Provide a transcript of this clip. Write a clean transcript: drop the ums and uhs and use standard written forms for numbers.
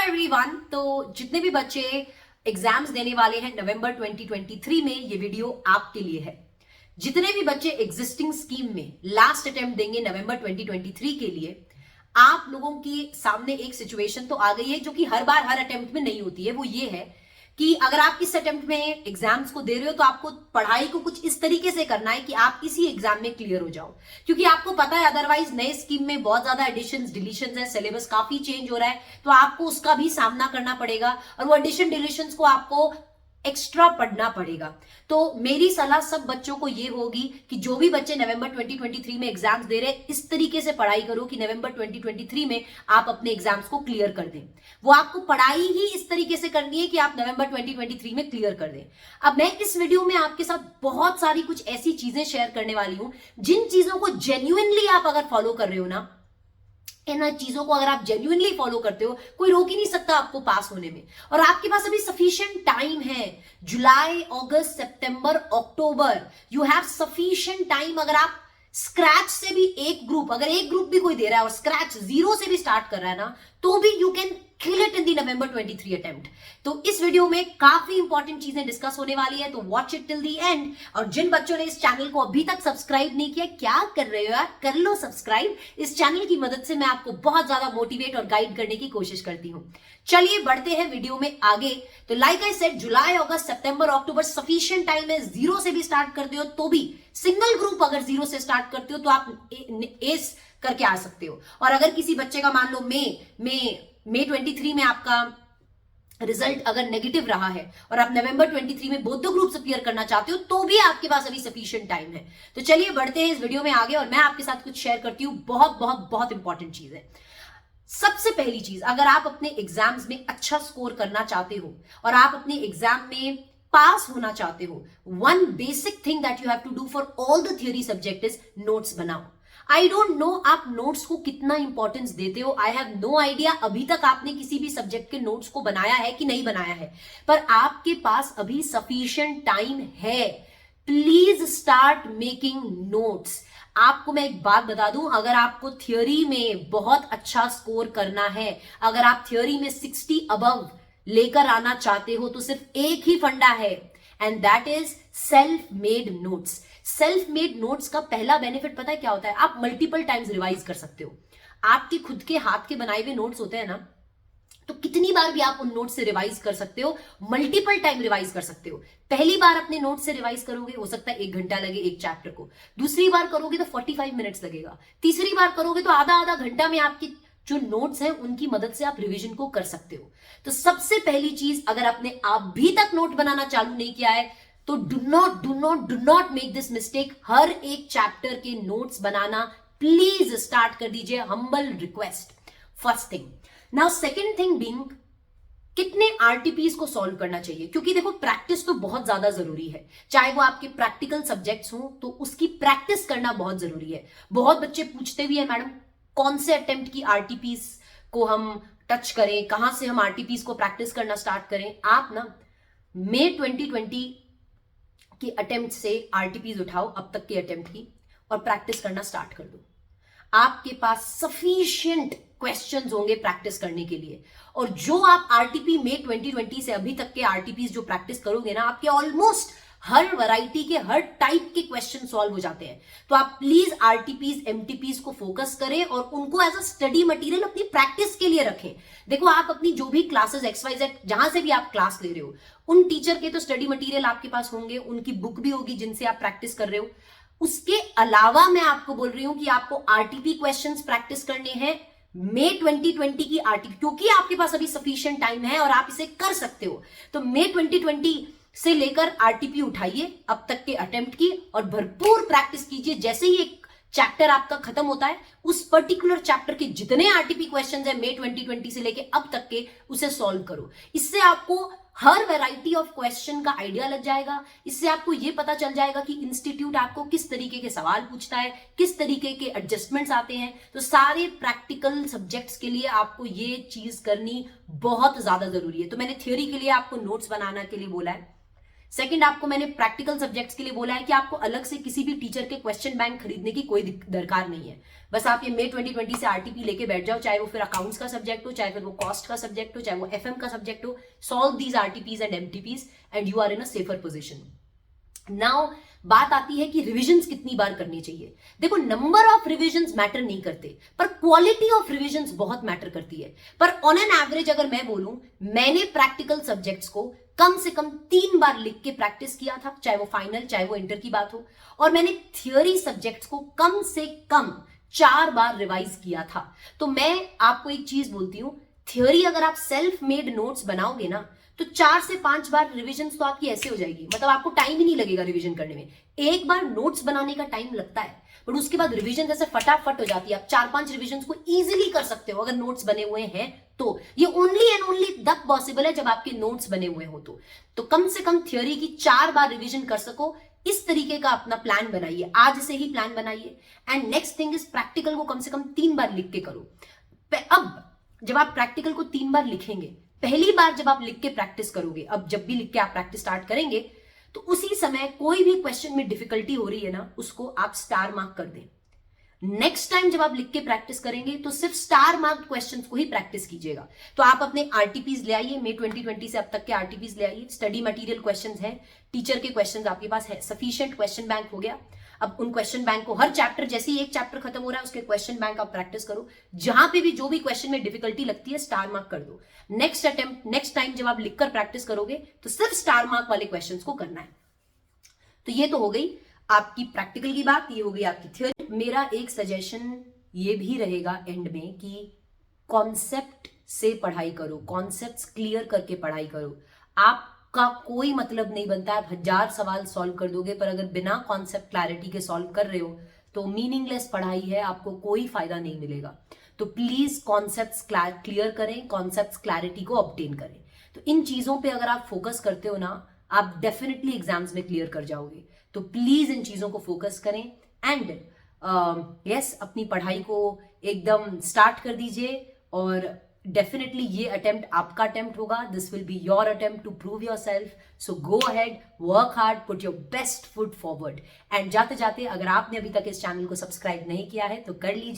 Everyone. तो जितने भी बच्चे एग्जाम्स देने वाले हैं नवंबर 2023 में, ये वीडियो आपके लिए है। जितने भी बच्चे एग्जिस्टिंग स्कीम में लास्ट अटेम्प्ट देंगे नवंबर 2023 के लिए, आप लोगों के सामने एक सिचुएशन तो आ गई है जो कि हर बार हर अटेम्प्ट में नहीं होती है। वो ये है कि अगर आप इस अटेम्प्ट में एग्जाम्स को दे रहे हो तो आपको पढ़ाई को कुछ इस तरीके से करना है कि आप इसी एग्जाम में क्लियर हो जाओ, क्योंकि आपको पता है अदरवाइज नए स्कीम में बहुत ज्यादा एडिशंस डिलीशंस है, सिलेबस काफी चेंज हो रहा है, तो आपको उसका भी सामना करना पड़ेगा और वो एडिशन डिलीशंस को आपको एक्स्ट्रा पढ़ना पड़ेगा। तो मेरी सलाह सब बच्चों को ये होगी कि जो भी बच्चे नवंबर 2023 में एग्जाम्स दे रहे हैं, इस तरीके से पढ़ाई करो कि नवंबर 2023 में आप अपने एग्जाम्स को क्लियर कर दें। वो आपको पढ़ाई ही इस तरीके से करनी है कि आप नवंबर 2023 में क्लियर कर दें। अब मैं इस वीडियो में आपके साथ बहुत सारी कुछ ऐसी चीजें शेयर करने वाली हूं जिन चीजों को जेन्युइनली आप अगर फॉलो कर रहे हो ना, इन चीजों को अगर आप जेन्युइनली फॉलो करते हो, कोई रोक ही नहीं सकता आपको पास होने में। और आपके पास अभी सफिशिएंट टाइम है। जुलाई, अगस्त, सितंबर, अक्टूबर, यू हैव सफिशिएंट टाइम। अगर आप स्क्रैच से भी एक ग्रुप भी कोई दे रहा है और स्क्रैच जीरो से भी स्टार्ट कर रहा है ना, तो भी you can kill it in the November 23 attempt. तो इस वीडियो में काफी इंपॉर्टेंट चीजें डिस्कस होने वाली है, तो watch it till the and. और जिन बच्चों ने इस चैनल को अभी तक सब्सक्राइब नहीं किया, क्या कर रहे हो यार, कर लो सब्सक्राइब। इस चैनल की मदद से मैं आपको बहुत ज्यादा मोटिवेट और गाइड करने की कोशिश करती हूं। चलिए बढ़ते हैं वीडियो में आगे। तो like I said, July, August, September, October sufficient time है। जीरो से भी स्टार्ट करते हो तो भी, सिंगल ग्रुप अगर जीरो से स्टार्ट करते हो तो आप एस करके आ सकते हो। और अगर किसी बच्चे का मान लो मई 23 में आपका रिजल्ट अगर नेगेटिव रहा है और आप नवंबर 23 में बोथ द ग्रुप्स अपीयर करना चाहते हो, तो भी आपके पास अभी सफिशिएंट टाइम है। तो चलिए बढ़ते हैं इस वीडियो में आगे और मैं आपके साथ कुछ शेयर करती हूँ। बहुत बहुत बहुत इंपॉर्टेंट चीज है। सबसे पहली चीज, अगर आप अपने एग्जाम्स में अच्छा स्कोर करना चाहते हो और आप अपने एग्जाम में पास होना चाहते हो, one basic thing that you have to do for all the theory subject is notes बनाओ। आई डोंट नो आप नोट्स को कितना इंपॉर्टेंस देते हो, आई हैव नो आइडिया अभी तक आपने किसी भी सब्जेक्ट के नोट्स को बनाया है कि नहीं बनाया है, पर आपके पास अभी सफिशिएंट टाइम है। Please start making notes. आपको मैं एक बात बता दूं, अगर आपको थियोरी में बहुत अच्छा स्कोर करना है, अगर आप थियोरी में 60 अबव लेकर आना चाहते हो, तो सिर्फ एक ही फंडा है and that is self made notes. Self made notes का पहला बेनिफिट पता है क्या होता है? आप मल्टीपल टाइम्स रिवाइज कर सकते हो। आपके खुद के हाथ के बनाए हुए नोट्स होते हैं ना, तो कितनी बार भी आप उन नोट्स से रिवाइज कर सकते हो, मल्टीपल टाइम रिवाइज कर सकते हो। पहली बार अपने नोट्स से रिवाइज करोगे, हो सकता है 1 घंटा लगे एक चैप्टर को, दूसरी बार करोगे तो 45 मिनट्स लगेगा, तीसरी बार करोगे तो आधा आधा घंटा में आपकी जो नोट्स हैं उनकी मदद से आप रिवीजन को कर सकते हो। तो सबसे पहली चीज, अगर आपने अभी तक नोट बनाना चालू नहीं किया है तो do not make this mistake. हर एक चैप्टर के नोट्स बनाना प्लीज स्टार्ट कर दीजिए, humble request. First thing. Now second thing being, कितने आरटीपीज को सॉल्व करना चाहिए, क्योंकि देखो प्रैक्टिस तो बहुत ज्यादा जरूरी है। चाहे वो आपके प्रैक्टिकल सब्जेक्ट्स हो तो उसकी प्रैक्टिस करना बहुत जरूरी है। बहुत बच्चे पूछते भी है, मैडम कौन से अटेम्प्ट की आरटीपीज को हम टच करें, कहां से हम आरटीपीज को प्रैक्टिस करना स्टार्ट करें। आप ना मई 2020 के अटेम्प्ट से आरटीपीज उठाओ, अब तक के अटेम्प्ट की, और प्रैक्टिस करना स्टार्ट कर दो। आपके पास सफिशिएंट क्वेश्चंस होंगे प्रैक्टिस करने के लिए। और जो आप आरटीपी मई 2020 से अभी तक के आरटीपीज जो प्रैक्टिस करोगे ना, आपके ऑलमोस्ट हर वैरायटी के, हर टाइप के क्वेश्चन सॉल्व हो जाते हैं। तो आप प्लीज आरटीपीज, एमटीपीज को फोकस करें और उनको एज अ स्टडी मटेरियल अपनी प्रैक्टिस के लिए रखें। देखो, आप अपनी जो भी क्लासेस XYZ जहां से भी आप क्लास ले रहे हो, उन टीचर के तो स्टडी मटेरियल आपके पास होंगे, उनकी बुक भी होगी जिनसे आप प्रैक्टिस कर रहे हो। उसके अलावा मैं आपको बोल रही हूं कि आपको आरटीपी क्वेश्चंस प्रैक्टिस करने हैं मई 2020 की आरटीपी, क्योंकि आपके पास अभी सफिशिएंट टाइम है और आप इसे कर सकते हो। तो मई 2020 से लेकर आरटीपी उठाइए अब तक के अटेम्प्ट की और भरपूर प्रैक्टिस कीजिए। जैसे ही एक चैप्टर आपका खत्म होता है, उस पर्टिकुलर चैप्टर के जितने आरटीपी क्वेश्चंस हैं मई 2020 से लेके अब तक के, उसे सॉल्व करो। इससे आपको हर वैरायटी ऑफ क्वेश्चन का आइडिया लग जाएगा। इससे आपको यह पता चल जाएगा कि इंस्टीट्यूट आपको किस तरीके के सवाल पूछता है, किस तरीके के एडजस्टमेंट्स आते हैं। तो सारे प्रैक्टिकल सब्जेक्ट्स के लिए आपको ये चीज करनी बहुत ज्यादा जरूरी है। तो मैंने थ्योरी के लिए आपको नोट्स बनाने के लिए बोला है। सेकंड, आपको मैंने प्रैक्टिकल सब्जेक्ट्स के लिए बोला है कि आपको अलग से किसी भी टीचर के क्वेश्चन बैंक खरीदने की कोई दरकार नहीं है। बस आप ये मई 2020 से आरटीपी लेके बैठ जाओ, चाहे वो फिर अकाउंट्स का सब्जेक्ट हो, चाहे फिर वो कॉस्ट का सब्जेक्ट हो, चाहे वो एफएम का सब्जेक्ट हो। Solve these RTPs and MTPs and you are in a safer position. Now बात आती है कि रिविजन्स कितनी बार करनी चाहिए। देखो, नंबर ऑफ रिविजन्स मैटर नहीं करते, पर क्वालिटी ऑफ रिविजन्स बहुत मैटर करती है। पर ऑन एन एवरेज अगर मैं बोलूं, मैंने प्रैक्टिकल सब्जेक्ट्स को कम से कम 3 बार लिख के प्रैक्टिस किया था, चाहे वो फाइनल चाहे वो इंटर की बात हो। और मैंने थियोरी सब्जेक्ट्स को कम से कम 4 बार रिवाइज किया था। तो मैं आपको एक चीज बोलती हूं, थियोरी अगर आप सेल्फ मेड नोट्स बनाओगे ना, तो 4 से 5 बार रिवीजन तो आपकी ऐसे हो जाएगी, मतलब आपको टाइम ही नहीं लगेगा रिवीजन करने में। एक बार नोट्स बनाने का टाइम लगता है, पर उसके बाद रिवीजन जैसे फटाफट हो जाती है। आप 4-5 रिवीजन को इजीली कर सकते हो अगर नोट्स बने हुए हैं तो। ये ओनली एंड ओनली तब पॉसिबल है जब आपके नोट्स बने हुए हो। तो कम से कम थियोरी की 4 बार रिवीजन कर सको, इस तरीके का अपना प्लान बनाइए, आज से ही प्लान बनाइए। And next thing is, practical को कम से कम 3 बार लिख के करो। अब जब आप प्रैक्टिकल को 3 बार लिखेंगे, पहली बार जब आप लिख के प्रैक्टिस करोगे, अब जब भी लिख के आप प्रैक्टिस स्टार्ट करेंगे, तो उसी समय कोई भी क्वेश्चन में डिफिकल्टी हो रही है ना, उसको आप स्टार मार्क कर दें। नेक्स्ट टाइम जब आप लिख के प्रैक्टिस करेंगे तो सिर्फ स्टार मार्क्ड क्वेश्चंस को ही प्रैक्टिस कीजिएगा। तो आप अपने आरटीपीज ले आइए, मई 2020 से अब तक के आरटीपीज ले आइए। स्टडी मटेरियल क्वेश्चंस हैं, टीचर के क्वेश्चंस आपके पास है, सफिशिएंट क्वेश्चन बैंक हो गया। अब उन क्वेश्चन बैंक को हर चैप्टर, जैसे ही एक चैप्टर खत्म हो रहा है उसके क्वेश्चन बैंक आप प्रैक्टिस करो। जहां पे भी जो भी क्वेश्चन में डिफिकल्टी लगती है स्टार मार्क कर दो। नेक्स्ट अटेम्प्ट, नेक्स्ट टाइम जब आप लिखकर प्रैक्टिस करोगे तो सिर्फ स्टार मार्क वाले क्वेश्चन को करना है। तो ये तो हो गई आपकी प्रैक्टिकल की बात, ये हो गई आपकी थ्योरी। मेरा एक सजेशन ये भी रहेगा एंड में कि कॉन्सेप्ट से पढ़ाई करो, कॉन्सेप्ट्स क्लियर करके पढ़ाई करो। आपका कोई मतलब नहीं बनता, आप 1000 सवाल सॉल्व कर दोगे, पर अगर बिना कॉन्सेप्ट क्लैरिटी के सॉल्व कर रहे हो तो मीनिंगलेस पढ़ाई है, आपको कोई फायदा नहीं मिलेगा। तो प्लीज कॉन्सेप्ट्स क्लियर करें, कॉन्सेप्ट्स क्लैरिटी को ऑब्टेन करें। तो इन चीजों पे अगर आप फोकस करते हो ना, आप डेफिनेटली एग्जाम्स में क्लियर कर जाओगे। तो प्लीज इन चीजों को फोकस करें एंड यस, अपनी पढ़ाई को एकदम स्टार्ट कर दीजिए। और डेफिनेटली ये अटेम्प्ट आपका अटेम्प्ट होगा, this will be your attempt to prove yourself. So go ahead, work hard, put your best foot forward. And जाते जाते अगर आपने अभी तक इस चैनल को सब्सक्राइब नहीं किया है तो कर लीजिए।